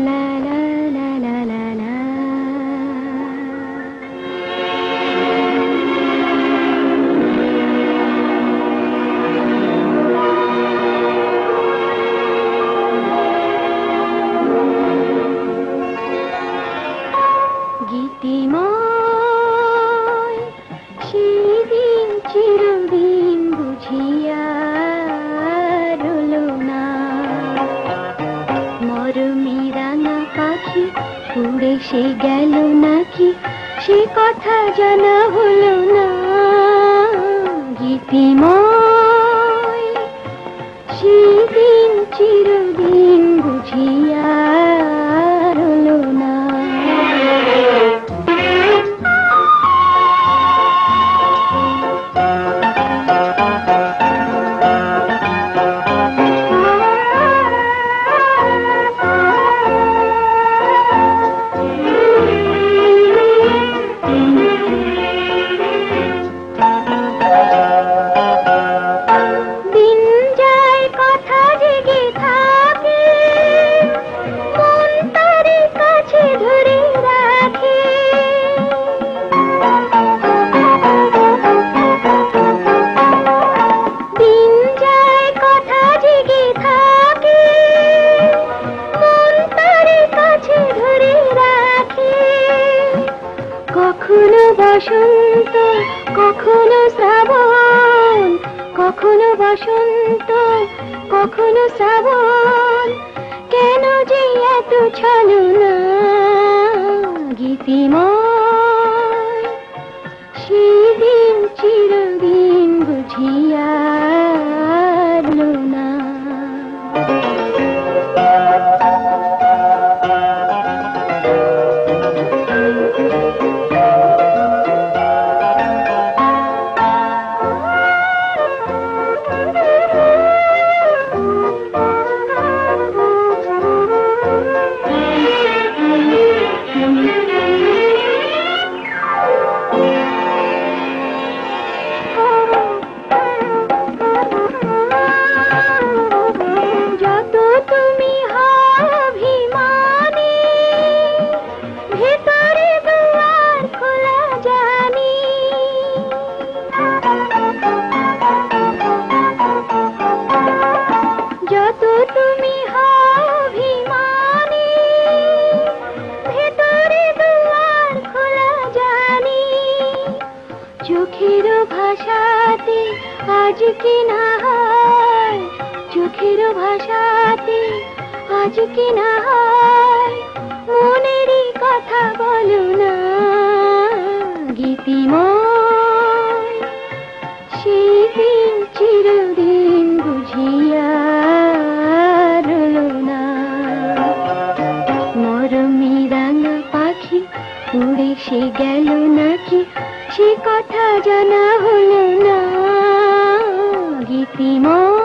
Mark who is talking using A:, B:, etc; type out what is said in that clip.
A: লা লা লা লা লা লা। গীতিময় সেদিন চিরদিন বুঝিয়া রইলো না, মরমী রাঙা পাখি উড়ে সে গেল নাকি, সে কথা জানা হলো না। গীতিময় সেদিন চিরদিন বুঝিয়া রইলো না। কখনো বসন্ত, কখনো শ্রাবণ, কখনো বসন্ত, কখনো শ্রাবণ, কেন যে এত ছলনা। গীতিময় সেদিন চিরদিন বুঝিয়া রইলো না। চোখের ভাষাতে আজ কি না হয়, চোখের ভাষাতে আজ কি না হয়, মনেরই কথা বলো না। গীতিময় সেদিন চিরদিন বুঝিয়া রইলো না, মরমী রাঙা পাখি উড়ে সে গেল নাকি, সে কথা জানা হলো না। গীতিময়